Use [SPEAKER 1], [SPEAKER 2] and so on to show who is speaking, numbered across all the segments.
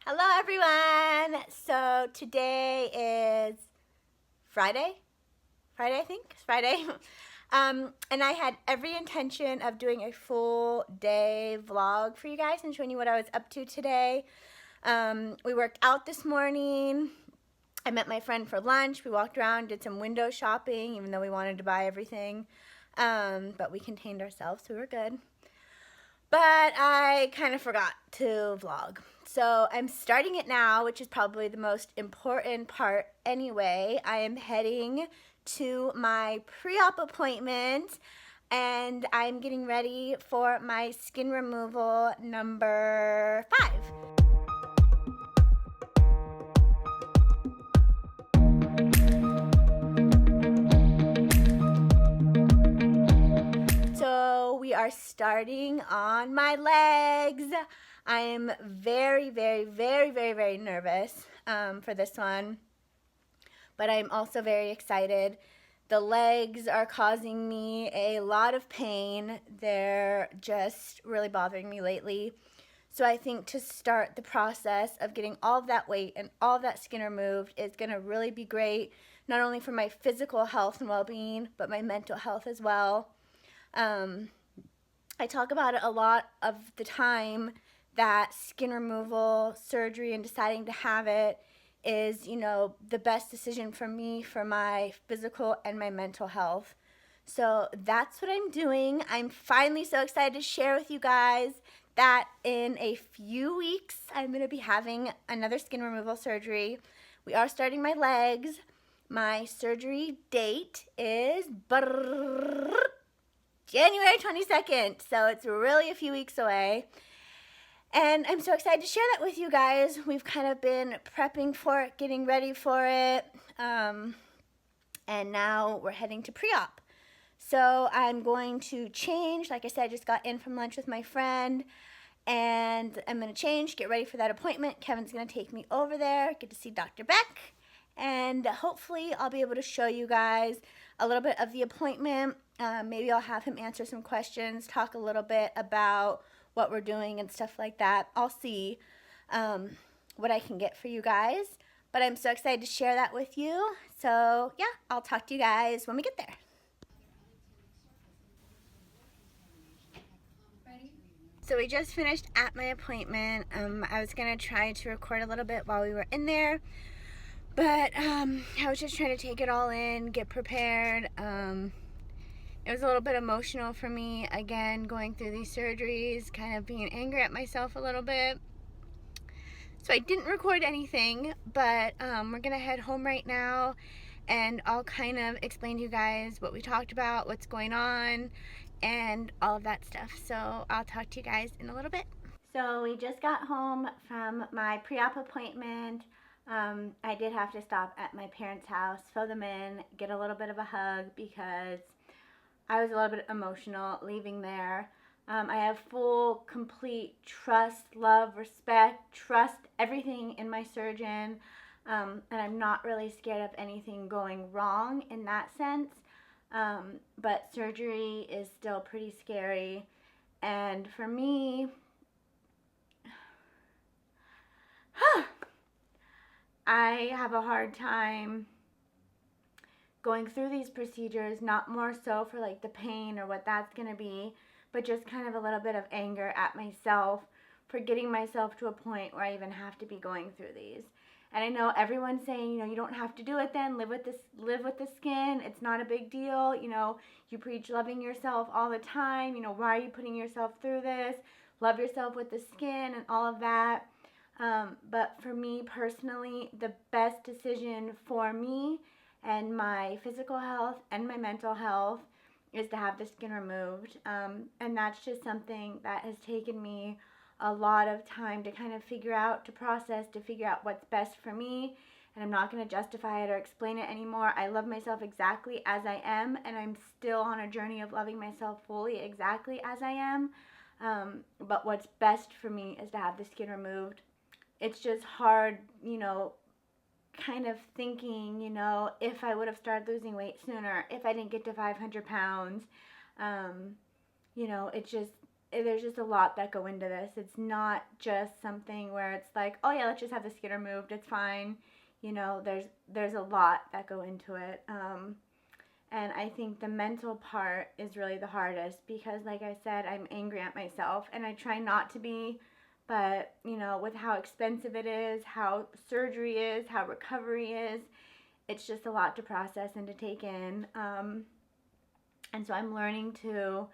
[SPEAKER 1] Hello, everyone. So today is Friday. Friday, I think. It's Friday. And I had every intention of doing a full day vlog for you guys and showing you what I was up to today. We worked out this morning. I met my friend for lunch. We walked around, did some window shopping, even though we wanted to buy everything. But we contained ourselves, so we were good. But I kind of forgot to vlog. So I'm starting it now, which is probably the most important part anyway. I am heading to my pre-op appointment and I'm getting ready for my skin removal number 5. So we are starting on my legs. I am very, very, very, very, very nervous for this one, but I'm also very excited. The legs are causing me a lot of pain. They're just really bothering me lately. So I think to start the process of getting all of that weight and all of that skin removed is going to really be great, not only for my physical health and well-being, but my mental health as well. I talk about it a lot of the time that skin removal surgery and deciding to have it is, the best decision for me for my physical and my mental health. So that's what I'm doing. I'm finally so excited to share with you guys that in a few weeks I'm going to be having another skin removal surgery. We are starting my legs. My surgery date is January 22nd, so it's really a few weeks away. And I'm so excited to share that with you guys. We've kind of been prepping for it, getting ready for it, and now we're heading to pre-op. So I'm going to change. Like I said, I just got in from lunch with my friend, and I'm going to change, get ready for that appointment. Kevin's going to take me over there, get to see Dr. Beck, and hopefully I'll be able to show you guys a little bit of the appointment. Maybe I'll have him answer some questions, talk a little bit about what we're doing and stuff like that. I'll see what I can get for you guys. But I'm so excited to share that with you. So yeah, I'll talk to you guys when we get there. So we just finished at my appointment. I was going to try to record a little bit while we were in there. But I was just trying to take it all in, get prepared. It was a little bit emotional for me, again, going through these surgeries, kind of being angry at myself a little bit. So I didn't record anything, but we're going to head home right now, and I'll kind of explain to you guys what we talked about, what's going on, and all of that stuff. So I'll talk to you guys in a little bit. So we just got home from my pre-op appointment. I did have to stop at my parents' house, fill them in, get a little bit of a hug because I was a little bit emotional leaving there. I have full, complete trust, love, respect, trust everything in my surgeon, and I'm not really scared of anything going wrong in that sense. But surgery is still pretty scary, and for me, I have a hard time going through these procedures, not more so for like the pain or what that's going to be, but just kind of a little bit of anger at myself for getting myself to a point where I even have to be going through these. And I know everyone's saying, you don't have to do it then, live with the skin, it's not a big deal, you preach loving yourself all the time, why are you putting yourself through this? Love yourself with the skin and all of that. But for me personally, the best decision for me and my physical health and my mental health is to have the skin removed. And that's just something that has taken me a lot of time to kind of figure out, to process, to figure out what's best for me. And I'm not going to justify it or explain it anymore. I love myself exactly as I am, and I'm still on a journey of loving myself fully exactly as I am. But what's best for me is to have the skin removed. It's just hard, kind of thinking, if I would have started losing weight sooner, if I didn't get to 500 pounds, it's just, there's just a lot that go into this. It's not just something where it's like, oh yeah, let's just have the skin removed, it's fine. You know, there's a lot that go into it. And I think the mental part is really the hardest because, like I said, I'm angry at myself and I try not to be, but, you know, with how expensive it is, how surgery is, how recovery is, it's just a lot to process and to take in. And so I'm learning to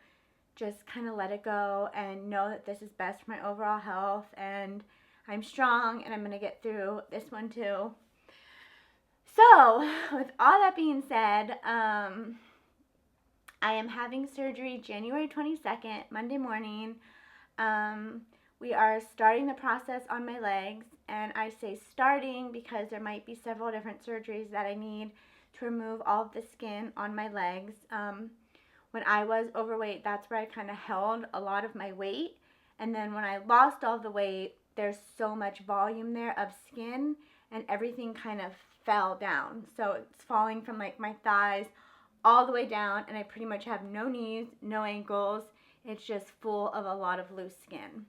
[SPEAKER 1] just kind of let it go and know that this is best for my overall health, and I'm strong and I'm going to get through this one too. So, with all that being said, I am having surgery January 22nd, Monday morning. We are starting the process on my legs, and I say starting because there might be several different surgeries that I need to remove all of the skin on my legs. When I was overweight, that's where I kind of held a lot of my weight, and then when I lost all the weight, there's so much volume there of skin, and everything kind of fell down. So it's falling from like my thighs all the way down, and I pretty much have no knees, no ankles. It's just full of a lot of loose skin.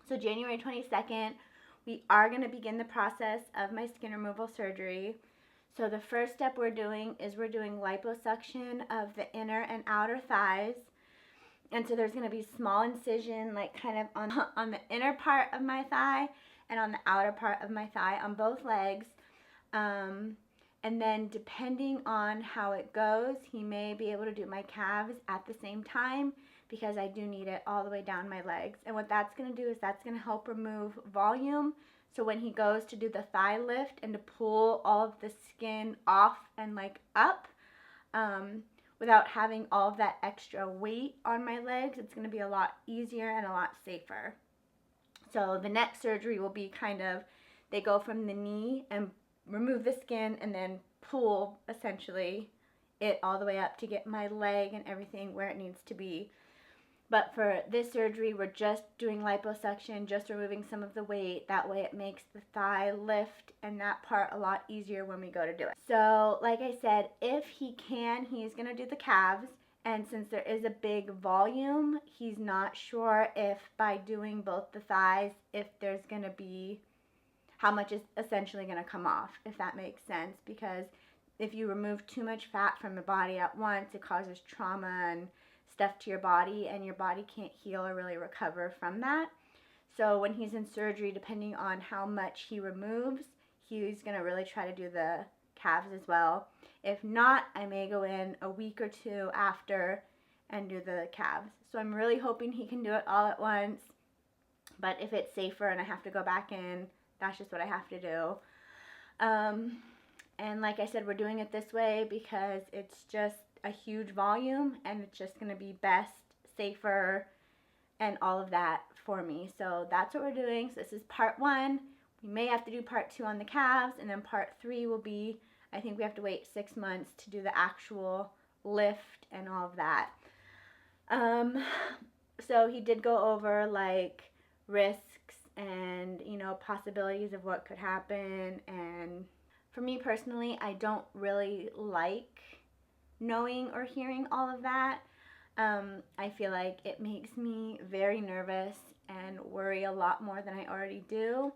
[SPEAKER 1] So January 22nd, we are going to begin the process of my skin removal surgery. So the first step we're doing is we're doing liposuction of the inner and outer thighs. And so there's going to be small incision like kind of on the inner part of my thigh and on the outer part of my thigh on both legs. And then depending on how it goes, he may be able to do my calves at the same time because I do need it all the way down my legs. And what that's going to do is that's going to help remove volume. So when he goes to do the thigh lift and to pull all of the skin off and like up, without having all of that extra weight on my legs, it's going to be a lot easier and a lot safer. So the next surgery will be kind of, they go from the knee and remove the skin and then pull essentially it all the way up to get my leg and everything where it needs to be. But for this surgery, we're just doing liposuction, just removing some of the weight. That way it makes the thigh lift and that part a lot easier when we go to do it. So like I said, if he can, he's going to do the calves. And since there is a big volume, he's not sure if by doing both the thighs, if there's going to be, how much is essentially going to come off, if that makes sense. Because if you remove too much fat from the body at once, it causes trauma and stuff to your body, and your body can't heal or really recover from that. So when he's in surgery, depending on how much he removes, he's going to really try to do the calves as well. If not, I may go in a week or two after and do the calves. So I'm really hoping he can do it all at once. But if it's safer and I have to go back in, that's just what I have to do. And like I said, we're doing it this way because it's just a huge volume and it's just going to be best, safer, and all of that for me. So that's what we're doing. So this is part 1. We may have to do part 2 on the calves, and then part 3 will be, I think we have to wait 6 months to do the actual lift and all of that. So he did go over like risks and, you know, possibilities of what could happen. And for me personally, I don't really like knowing or hearing all of that. I feel like it makes me very nervous and worry a lot more than I already do.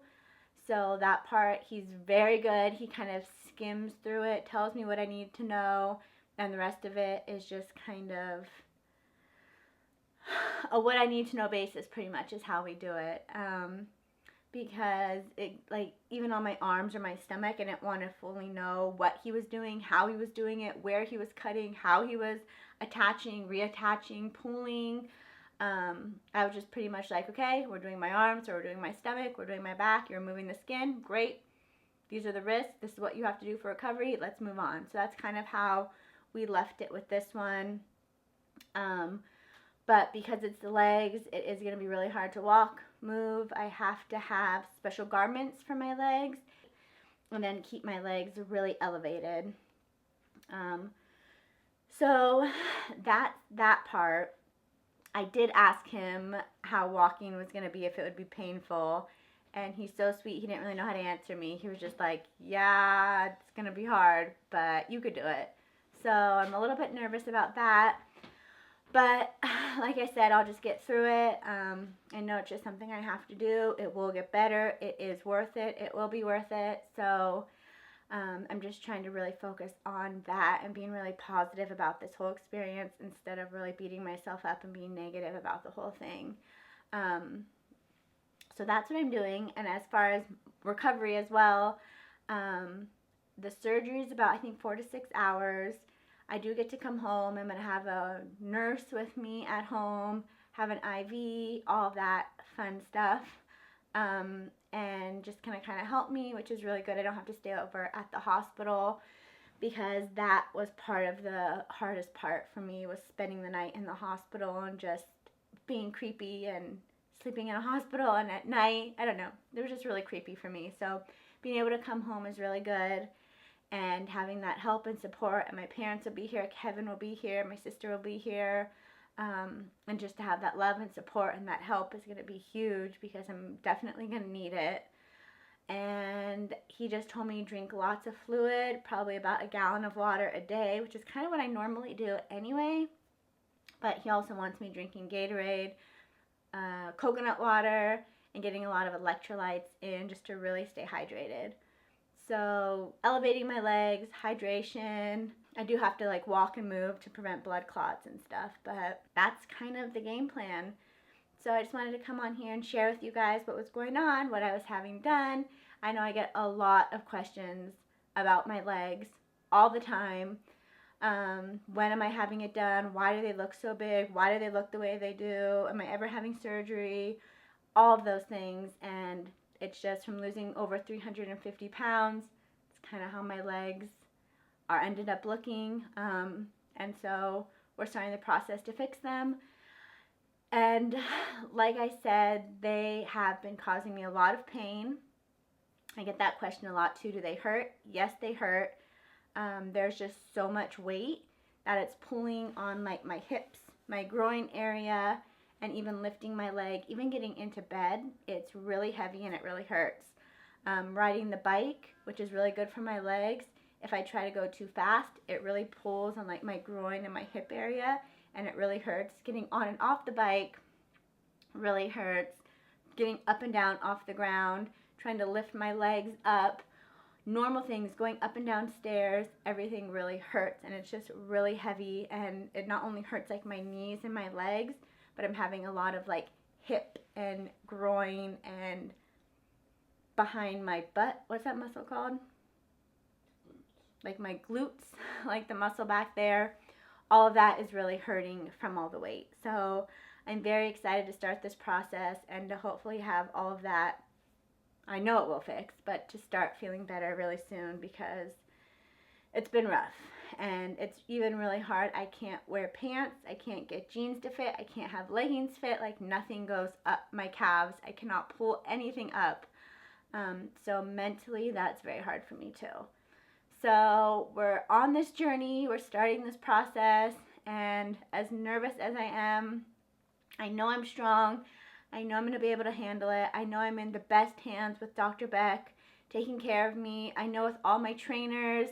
[SPEAKER 1] So that part, he's very good. He kind of skims through it, tells me what I need to know, and the rest of it is just kind of a what I need to know basis, pretty much is how we do it. Because it, like, even on my arms or my stomach, I didn't want to fully know what he was doing, how he was doing it, where he was cutting, how he was attaching, reattaching, pulling. I was just pretty much like, okay, we're doing my arms, or we're doing my stomach, we're doing my back, you're removing the skin, great. These are the risks, this is what you have to do for recovery, let's move on. So that's kind of how we left it with this one. But because it's the legs, it is going to be really hard to walk, move. I have to have special garments for my legs and then keep my legs really elevated. So that part, I did ask him how walking was going to be, if it would be painful. And he's so sweet, he didn't really know how to answer me. He was just like, yeah, it's going to be hard, but you could do it. So I'm a little bit nervous about that. But like I said, I'll just get through it. I know it's just something I have to do. It will get better. It is worth it. It will be worth it. So I'm just trying to really focus on that and being really positive about this whole experience instead of really beating myself up and being negative about the whole thing. Um, so that's what I'm doing. And as far as recovery as well, the surgery is about, I think, 4 to 6 hours. I do get to come home. I'm going to have a nurse with me at home, have an IV, all of that fun stuff. And just kind of help me, which is really good. I don't have to stay over at the hospital because that was part of the hardest part for me, was spending the night in the hospital and just being creepy and sleeping in a hospital and at night. I don't know. It was just really creepy for me. So being able to come home is really good, and having that help and support, and my parents will be here, Kevin will be here, my sister will be here, and just to have that love and support and that help is going to be huge because I'm definitely going to need it. And he just told me to drink lots of fluid, probably about a gallon of water a day, which is kind of what I normally do anyway. But he also wants me drinking Gatorade, coconut water, and getting a lot of electrolytes in just to really stay hydrated. So elevating my legs, hydration. I do have to like walk and move to prevent blood clots and stuff, but that's kind of the game plan. So I just wanted to come on here and share with you guys what was going on, what I was having done. I know I get a lot of questions about my legs all the time. When am I having it done? Why do they look so big? Why do they look the way they do? Am I ever having surgery? All of those things. And it's just from losing over 350 pounds. It's kind of how my legs are ended up looking. And so we're starting the process to fix them. And like I said, they have been causing me a lot of pain. I get that question a lot too. Do they hurt? Yes, they hurt. There's just so much weight that it's pulling on like my hips, my groin area, and even lifting my leg, even getting into bed. It's really heavy and it really hurts. Riding the bike, which is really good for my legs. If I try to go too fast, it really pulls on like my groin and my hip area, and it really hurts. Getting on and off the bike really hurts. Getting up and down off the ground, trying to lift my legs up, normal things, going up and down stairs, everything really hurts, and it's just really heavy. And it not only hurts like my knees and my legs, but I'm having a lot of like hip and groin and behind my butt. What's that muscle called? Like my glutes, like the muscle back there. All of that is really hurting from all the weight. So I'm very excited to start this process and to hopefully have all of that, I know it will fix, but to start feeling better really soon, because it's been rough. And it's even really hard. I can't wear pants. I can't get jeans to fit. I can't have leggings fit. Like nothing goes up my calves. I cannot pull anything up. So mentally, that's very hard for me too. So we're on this journey. We're starting this process. And as nervous as I am, I know I'm strong. I know I'm going to be able to handle it. I know I'm in the best hands with Dr. Beck taking care of me. I know with all my trainers,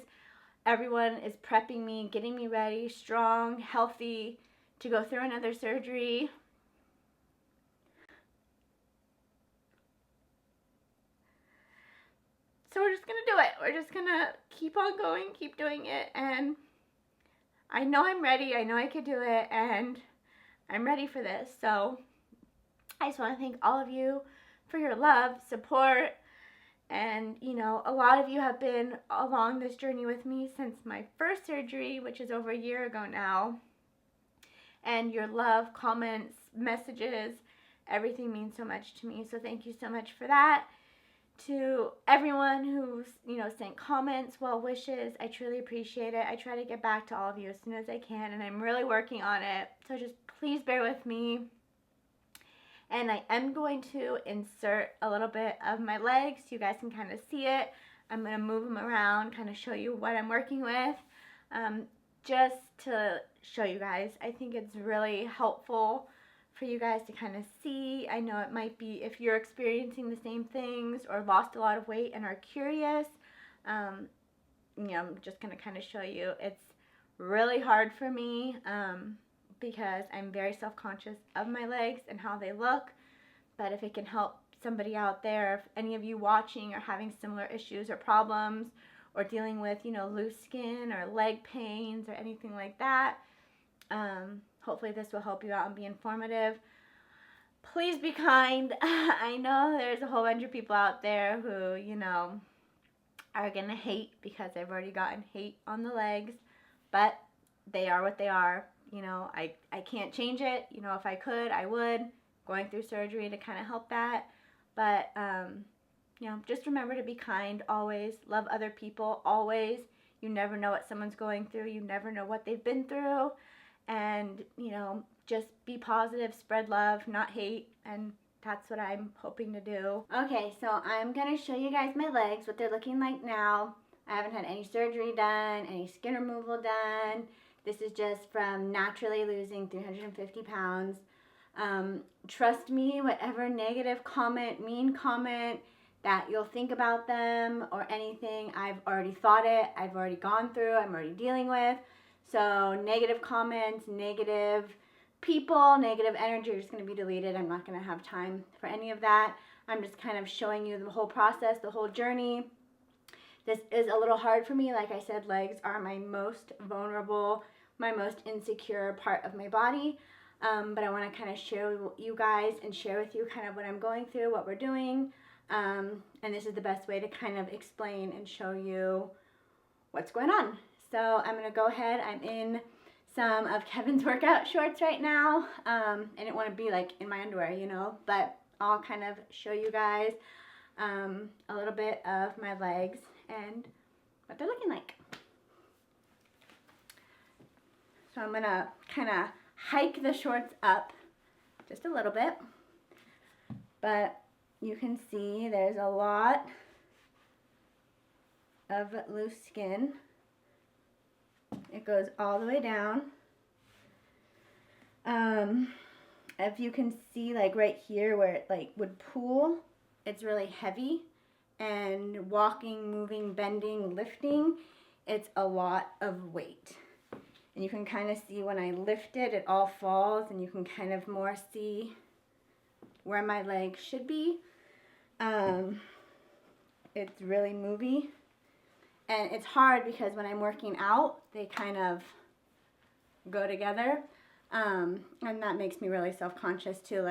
[SPEAKER 1] everyone is prepping me, getting me ready, strong, healthy to go through another surgery. So we're just going to do it. We're just going to keep on going, keep doing it. And I know I'm ready. I know I could do it. And I'm ready for this. So I just want to thank all of you for your love, support, and, you know, a lot of you have been along this journey with me since my first surgery, which is over a year ago now. And your love, comments, messages, everything means so much to me. So thank you so much for that. To everyone who's, you know, sent comments, well wishes, I truly appreciate it. I try to get back to all of you as soon as I can, and I'm really working on it. So just please bear with me. And I am going to insert a little bit of my legs so you guys can kind of see it. I'm going to move them around, kind of show you what I'm working with, just to show you guys. I think it's really helpful for you guys to kind of see. I know it might be if you're experiencing the same things or lost a lot of weight and are curious. You know, I'm just going to kind of show you. It's really hard for me, because I'm very self-conscious of my legs and how they look. But if it can help somebody out there, if any of you watching are having similar issues or problems, or dealing with, loose skin or leg pains or anything like that, hopefully this will help you out and be informative. Please be kind. I know there's a whole bunch of people out there who, are going to hate because I've already gotten hate on the legs, but they are what they are. I can't change it. If I could, I would. Going through surgery to kind of help that. But, just remember to be kind always. Love other people always. You never know what someone's going through. You never know what they've been through. And, just be positive, spread love, not hate, and that's what I'm hoping to do. Okay, so I'm going to show you guys my legs, what they're looking like now. I haven't had any surgery done, any skin removal done. This is just from naturally losing 350 pounds. Trust me, whatever negative comment, mean comment that you'll think about them or anything, I've already thought it, I've already gone through, I'm already dealing with. So negative comments, negative people, negative energy are just going to be deleted. I'm not going to have time for any of that. I'm just kind of showing you the whole process, the whole journey. This is a little hard for me. Like I said, legs are my most vulnerable, my most insecure part of my body. But I want to kind of share with you guys and share with you kind of what I'm going through, what we're doing. And this is the best way to kind of explain and show you what's going on. So I'm going to go ahead. I'm in some of Kevin's workout shorts right now. I didn't want to be like in my underwear, but I'll kind of show you guys a little bit of my legs and what they're looking like. So I'm going to kind of hike the shorts up just a little bit, but you can see there's a lot of loose skin. It goes all the way down. If you can see, like right here where it like would pool, it's really heavy, and walking, moving, bending, lifting, it's a lot of weight. And you can kind of see when I lift it, it all falls, and you can kind of more see where my leg should be. It's really movie. And it's hard because when I'm working out, they kind of go together. And that makes me really self-conscious too,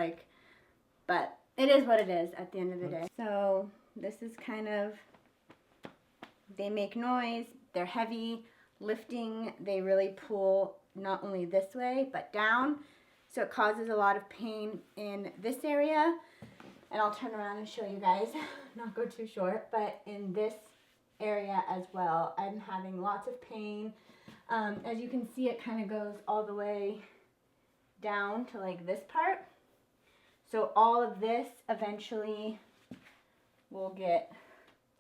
[SPEAKER 1] but it is what it is at the end of the day. So this is kind of, they make noise, they're heavy, lifting, they really pull not only this way, but down. So it causes a lot of pain in this area. And I'll turn around and show you guys, not go too short, but in this area as well, I'm having lots of pain. As you can see, it kind of goes all the way down to like this part. So all of this eventually will get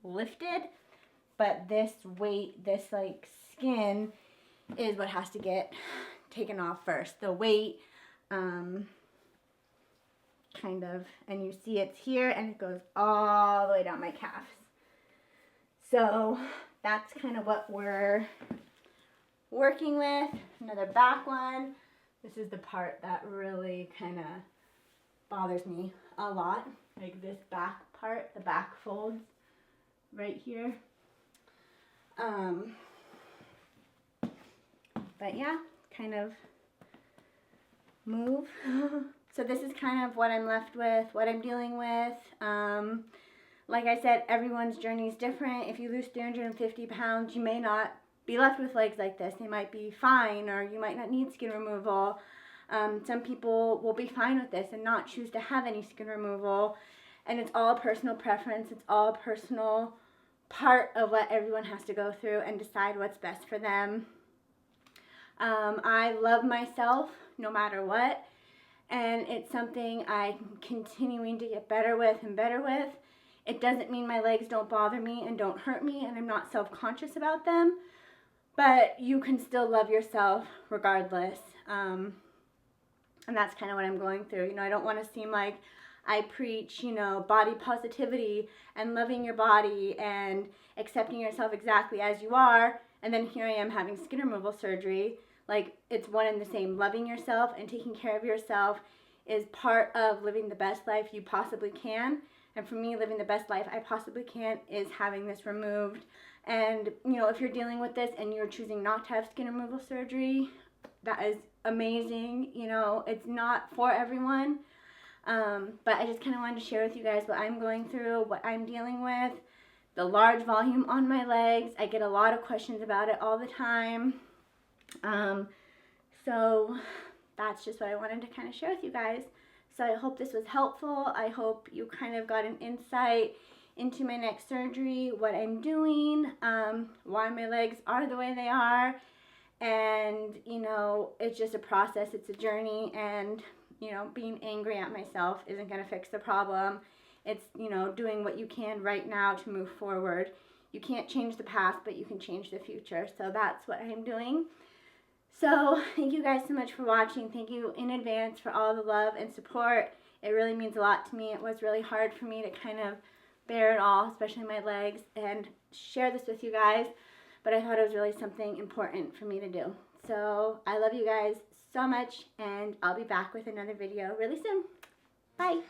[SPEAKER 1] lifted, but this weight, this like skin is what has to get taken off first. The weight, kind of, and you see it's here and it goes all the way down my calves. So that's kind of what we're working with. Another back one. This is the part that really kind of bothers me a lot. Like this back part, the back folds right here. But yeah, kind of move. So this is kind of what I'm left with, what I'm dealing with. Like I said, everyone's journey is different. If you lose 350 pounds, you may not be left with legs like this. They might be fine, or you might not need skin removal. Some people will be fine with this and not choose to have any skin removal. And it's all personal preference. It's all personal part of what everyone has to go through and decide what's best for them. I love myself no matter what. And it's something I'm continuing to get better with and better with. It doesn't mean my legs don't bother me and don't hurt me and I'm not self-conscious about them. But you can still love yourself regardless. And that's kind of what I'm going through. I don't want to seem like I preach, body positivity and loving your body and accepting yourself exactly as you are. And then here I am having skin removal surgery. like it's one and the same. Loving yourself and taking care of yourself is part of living the best life you possibly can. And for me, living the best life I possibly can is having this removed. And, you know, if you're dealing with this and you're choosing not to have skin removal surgery, that is amazing. You know, it's not for everyone. But I just kind of wanted to share with you guys what I'm going through, what I'm dealing with, the large volume on my legs. I get a lot of questions about it all the time. So that's just what I wanted to kind of share with you guys. So I hope this was helpful. I hope you kind of got an insight into my next surgery, what I'm doing, why my legs are the way they are. And, you know, it's just a process. It's a journey. And, you know, being angry at myself isn't going to fix the problem. It's, you know, doing what you can right now to move forward. You can't change the past, but you can change the future. So that's what I'm doing. So thank you guys so much for watching. Thank you in advance for all the love and support. It really means a lot to me. It was really hard for me to kind of bear it all, especially my legs, and share this with you guys. But I thought it was really something important for me to do. So I love you guys so much, and I'll be back with another video really soon. Bye.